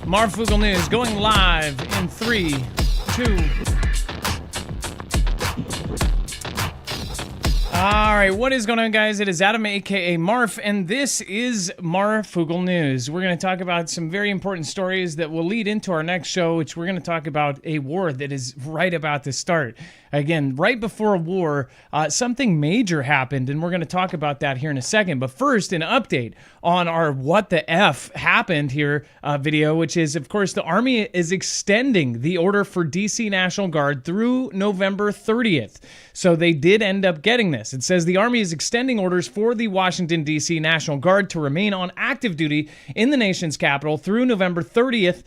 Marfoogle News going live in 3, 2. All right, what is going on, guys? It is Adam, aka Marf, and this is Marfoogle News. We're going to talk about some very important stories that will lead into our next show, which we're going to talk about a war that is right about to start. Again, right before a war, something major happened, and we're going to talk about that here in a second. But first, an update on our What the F Happened Here video, which is, of course, the Army is extending the order for DC National Guard through November 30th. So they did end up getting this. It says the Army is extending orders for the Washington, D.C. National Guard to remain on active duty in the nation's capital through November 30th,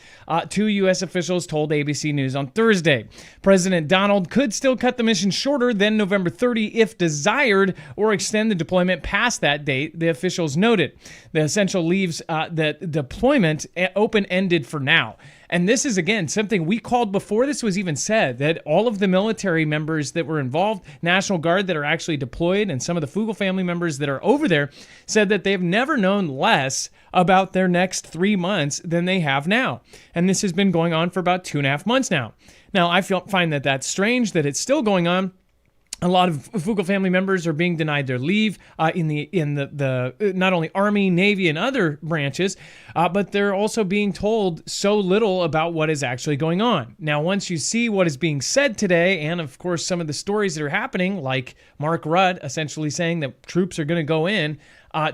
two U.S. officials told ABC News on Thursday. President Donald could still cut the mission shorter than November 30 if desired, or extend the deployment past that date, the officials noted. The essential leaves the deployment open-ended for now. And this is, again, something we called before this was even said, that all of the military members that were involved, National Guard that are actually deployed, and some of the Fugel family members that are over there, said that they've never known less about their next 3 months than they have now. And this has been going on for about 2.5 months now. Now, I find that that's strange that it's still going on. A lot of Fugel family members are being denied their leave in the not only Army, Navy, and other branches, but they're also being told so little about what is actually going on. Now, once you see what is being said today, and of course some of the stories that are happening, like Mark Rudd essentially saying that troops are going to go in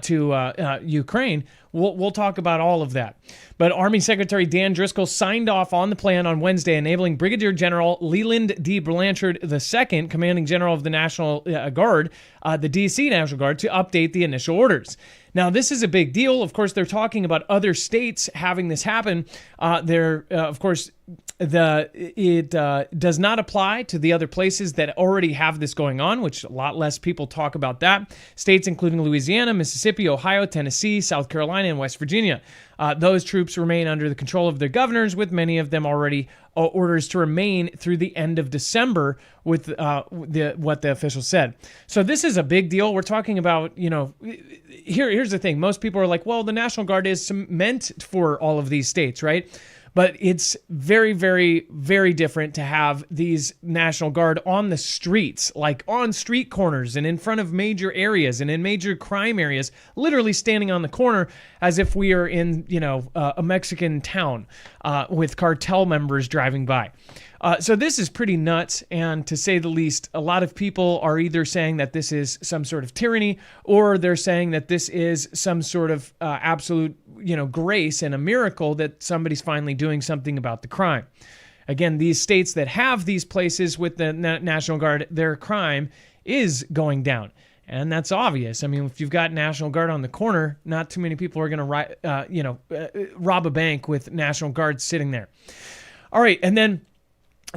to Ukraine, we'll talk about all of that. But Army Secretary Dan Driscoll signed off on the plan on Wednesday, enabling Brigadier General Leland D. Blanchard II, commanding general of the National Guard, the D.C. National Guard, to update the initial orders. Now, this is a big deal. Of course, they're talking about other states having this happen. Of course, it does not apply to the other places that already have this going on, which a lot less people talk about that. States including Louisiana, Mississippi, Ohio, Tennessee, South Carolina, and West Virginia. Those troops remain under the control of their governors, with many of them already orders to remain through the end of December, with what the officials said. So this is a big deal. We're talking about, here's the thing. Most people are like, well, the National Guard is meant for all of these states, right? But it's very, very, very different to have these National Guard on the streets, like on street corners and in front of major areas and in major crime areas, literally standing on the corner as if we are in, a Mexican town with cartel members driving by. So this is pretty nuts, and to say the least, a lot of people are either saying that this is some sort of tyranny, or they're saying that this is some sort of absolute, grace and a miracle that somebody's finally doing something about the crime. Again, these states that have these places with the National Guard, their crime is going down. And that's obvious. I mean, if you've got National Guard on the corner, not too many people are going to, rob a bank with National Guard sitting there. All right, and then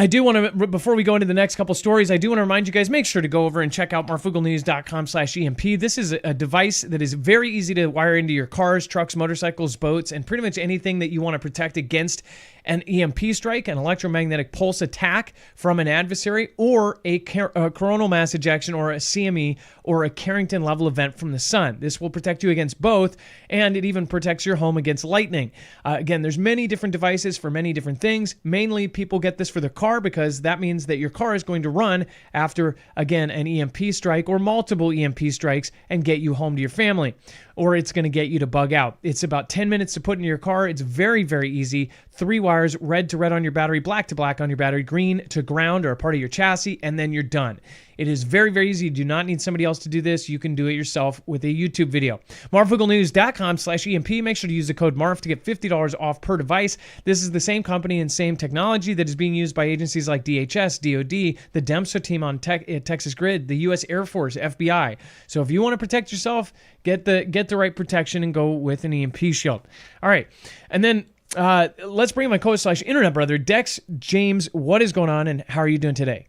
I do want to, before we go into the next couple stories, I do want to remind you guys, make sure to go over and check out marfugglenews.com/EMP. This is a device that is very easy to wire into your cars, trucks, motorcycles, boats, and pretty much anything that you want to protect against an EMP strike, an electromagnetic pulse attack from an adversary, or a coronal mass ejection, or a CME, or a Carrington level event from the sun. This will protect you against both, and it even protects your home against lightning. Again, there's many different devices for many different things. Mainly, people get this for their car because that means that your car is going to run after, again, an EMP strike or multiple EMP strikes and get you home to your family. Or it's going to get you to bug out. It's about 10 minutes to put in your car. It's very, very easy. 3 wires, red to red on your battery, black to black on your battery, green to ground or a part of your chassis, and then you're done. It is very, very easy. You do not need somebody else to do this. You can do it yourself with a YouTube video. marfugglenews.com/EMP. Make sure to use the code MARF to get $50 off per device. This is the same company and same technology that is being used by agencies like DHS, DOD, the DEMSO team on Texas Grid, the U.S. Air Force, FBI. So if you want to protect yourself, get the right protection and go with an EMP shield. All right. And then let's bring my co-host/internet brother, Dex James. What is going on, and how are you doing today?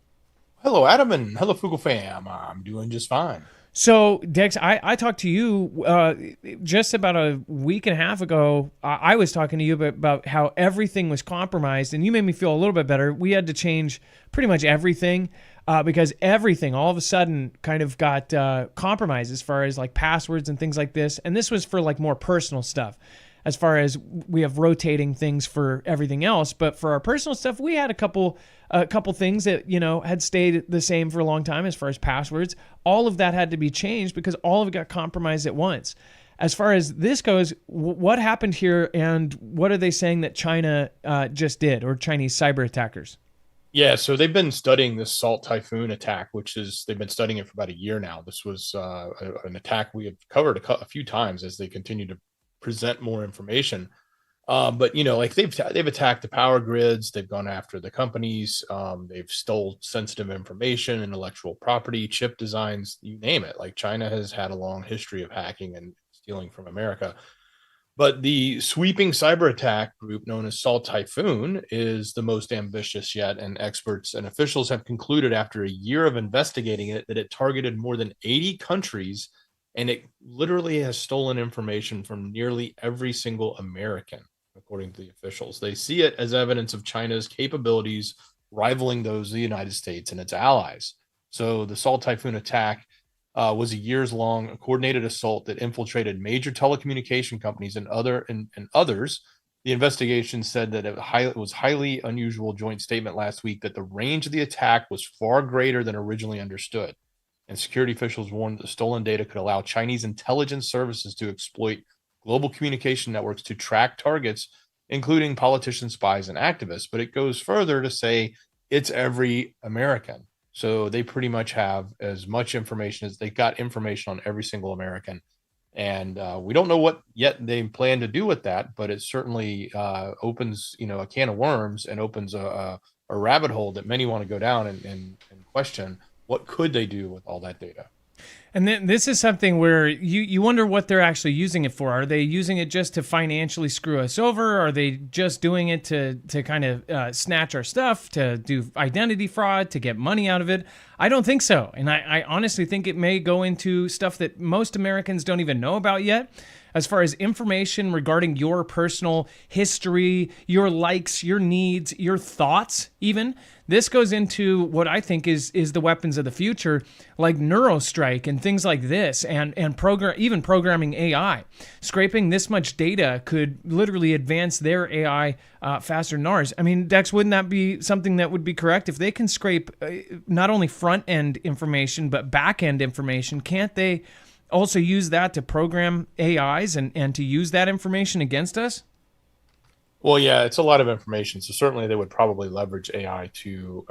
Hello, Adam, and hello, Fugel fam. I'm doing just fine. So, Dex, I talked to you just about a week and a half ago. I was talking to you about how everything was compromised, and you made me feel a little bit better. We had to change pretty much everything because everything all of a sudden kind of got compromised as far as like passwords and things like this. And this was for like more personal stuff. as far as we have rotating things for everything else. But for our personal stuff, we had a couple things that, had stayed the same for a long time as far as passwords. All of that had to be changed because all of it got compromised at once. As far as this goes, what happened here, and what are they saying that China just did, or Chinese cyber attackers? Yeah, so they've been studying this Salt Typhoon attack, they've been studying it for about a year now. This was an attack we have covered a few times as they continue to present more information. But like they've attacked the power grids, they've gone after the companies, they've stole sensitive information, intellectual property, chip designs, you name it. Like China has had a long history of hacking and stealing from America. But the sweeping cyber attack group known as Salt Typhoon is the most ambitious yet, and experts and officials have concluded after a year of investigating it that it targeted more than 80 countries, and it literally has stolen information from nearly every single American, according to the officials. They see it as evidence of China's capabilities rivaling those of the United States and its allies. So the Salt Typhoon attack was a years-long coordinated assault that infiltrated major telecommunication companies and others. The investigation said that it was highly unusual joint statement last week that the range of the attack was far greater than originally understood. And security officials warned that the stolen data could allow Chinese intelligence services to exploit global communication networks to track targets, including politicians, spies, and activists. But it goes further to say it's every American. So they pretty much have as much information as they got information on every single American. And we don't know what yet they plan to do with that, but it certainly opens, a can of worms and opens a rabbit hole that many want to go down and question what could they do with all that data. And then this is something where you wonder what they're actually using it for. Are they using it just to financially screw us over? Are they just doing it to kind of snatch our stuff, to do identity fraud, to get money out of it? I don't think so. And I honestly think it may go into stuff that most Americans don't even know about yet, as far as information regarding your personal history, your likes, your needs, your thoughts even. This goes into what I think is the weapons of the future, like NeuroStrike and things like this, and even programming AI. Scraping this much data could literally advance their AI faster than ours. I mean, Dex, wouldn't that be something that would be correct? If they can scrape not only front-end information, but back-end information, can't they also use that to program AIs and to use that information against us? Well, yeah, it's a lot of information. So certainly they would probably leverage AI to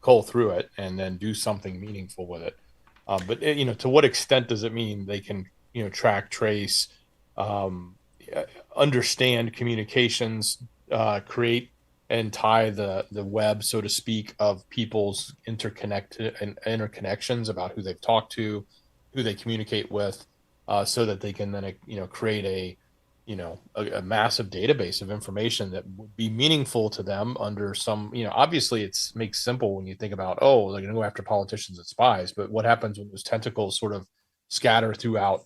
cull through it and then do something meaningful with it. But to what extent does it mean they can, track, trace, understand communications, create and tie the web, so to speak, of people's interconnections about who they've talked to, who they communicate with, so that they can then, create a massive database of information that would be meaningful to them under some, obviously it makes simple when you think about, they're going to go after politicians and spies, but what happens when those tentacles sort of scatter throughout,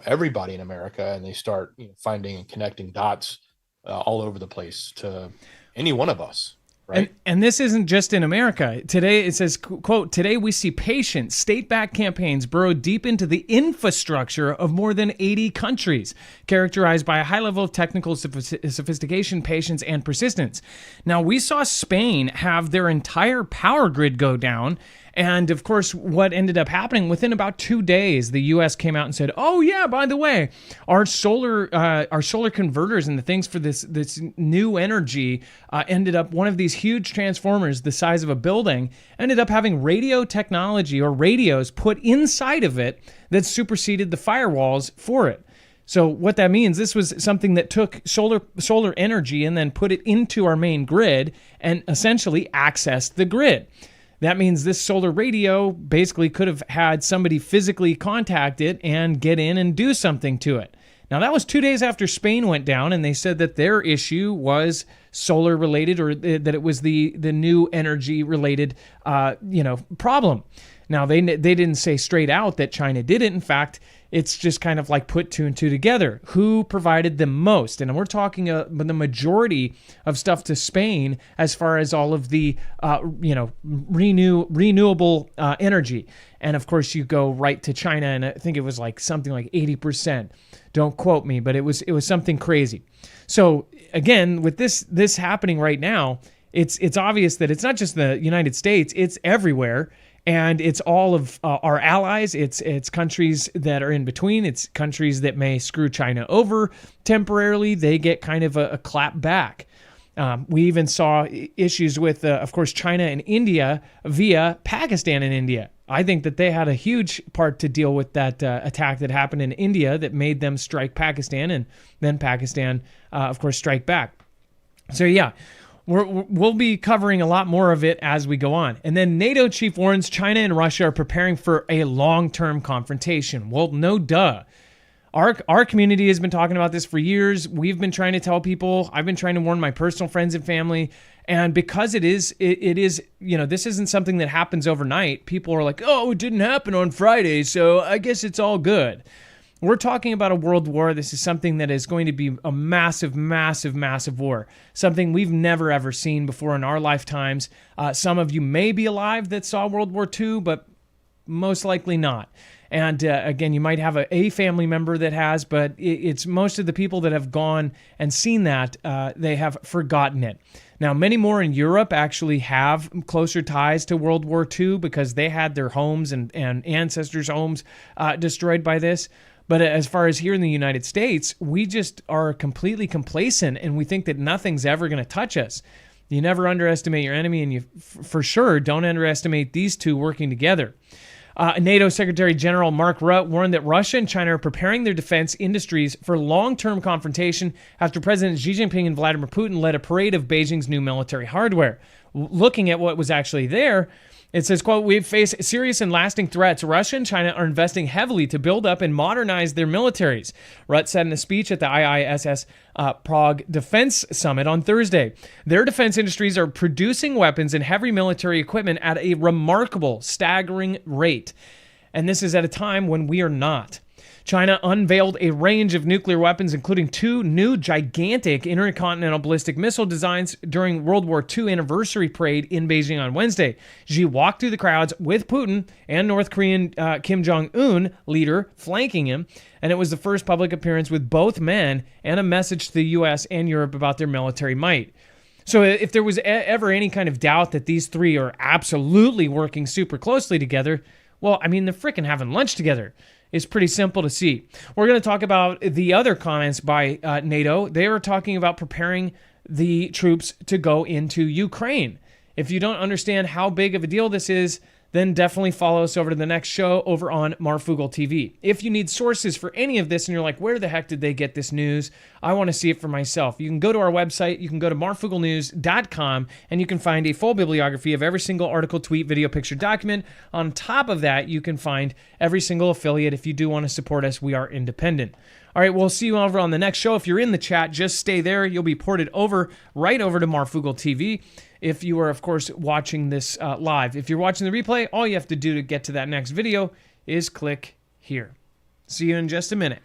everybody in America, and they start finding and connecting dots all over the place to any one of us. Right. And this isn't just in America. Today, it says, quote, "Today we see patient, state-backed campaigns burrow deep into the infrastructure of more than 80 countries, characterized by a high level of technical sophistication, patience, and persistence." Now, we saw Spain have their entire power grid go down. And of course, what ended up happening, within about 2 days, the U.S. came out and said, "Oh yeah, by the way, our solar converters and the things for this new energy ended up, one of these huge transformers the size of a building ended up having radio technology or radios put inside of it that superseded the firewalls for it." So what that means, this was something that took solar energy and then put it into our main grid and essentially accessed the grid. That means this solar radio basically could have had somebody physically contact it and get in and do something to it. Now, that was 2 days after Spain went down, and they said that their issue was solar related, or that it was the new energy related, problem. Now, they didn't say straight out that China did it. In fact, it's just kind of like put two and two together. Who provided the most? And we're talking the majority of stuff to Spain as far as all of the renewable energy. And of course, you go right to China, and I think it was like something like 80%. Don't quote me, but it was something crazy. So again, with this happening right now, it's obvious that it's not just the United States; it's everywhere. And it's all of our allies. It's countries that are in between. It's countries that may screw China over temporarily. They get kind of a clap back. We even saw issues with, of course, China and India via Pakistan and India. I think that they had a huge part to deal with that attack that happened in India that made them strike Pakistan, and then Pakistan, of course, strike back. So yeah. We'll be covering a lot more of it as we go on. And then NATO chief warns China and Russia are preparing for a long-term confrontation. Well, no duh. Our community has been talking about this for years. We've been trying to tell people. I've been trying to warn my personal friends and family. And because it is, this isn't something that happens overnight. People are like, oh, it didn't happen on Friday, so I guess it's all good. We're talking about a world war. This is something that is going to be a massive, massive, massive war. Something we've never, ever seen before in our lifetimes. Some of you may be alive that saw World War II, but most likely not. And again, you might have a family member that has, but it's most of the people that have gone and seen that, they have forgotten it. Now, many more in Europe actually have closer ties to World War II because they had their homes and ancestors' homes destroyed by this. But as far as here in the United States, we just are completely complacent, and we think that nothing's ever going to touch us. You never underestimate your enemy, and you for sure don't underestimate these two working together. NATO Secretary General Mark Rutte warned that Russia and China are preparing their defense industries for long-term confrontation after Presidents Xi Jinping and Vladimir Putin led a parade of Beijing's new military hardware. Looking at what was actually there, it says, quote, "We face serious and lasting threats. Russia and China are investing heavily to build up and modernize their militaries," Rutte said in a speech at the IISS Prague Defense Summit on Thursday. Their defense industries are producing weapons and heavy military equipment at a remarkable, staggering rate. And this is at a time when we are not. China unveiled a range of nuclear weapons, including 2 new gigantic intercontinental ballistic missile designs during World War II anniversary parade in Beijing on Wednesday. Xi walked through the crowds with Putin and North Korean Kim Jong-un leader flanking him, and it was the first public appearance with both men and a message to the U.S. and Europe about their military might. So if there was ever any kind of doubt that these three are absolutely working super closely together, well, I mean, they're freaking having lunch together. It's pretty simple to see. We're going to talk about the other comments by NATO. They are talking about preparing the troops to go into Ukraine. If you don't understand how big of a deal this is, then definitely follow us over to the next show over on Marfoogle TV. If you need sources for any of this and you're like, where the heck did they get this news? I want to see it for myself. You can go to our website. You can go to marfooglenews.com and you can find a full bibliography of every single article, tweet, video, picture, document. On top of that, you can find every single affiliate. If you do want to support us, we are independent. All right, we'll see you over on the next show. If you're in the chat, just stay there. You'll be ported right over to Marfoogle TV. If you are, of course, watching this live. If you're watching the replay, all you have to do to get to that next video is click here. See you in just a minute.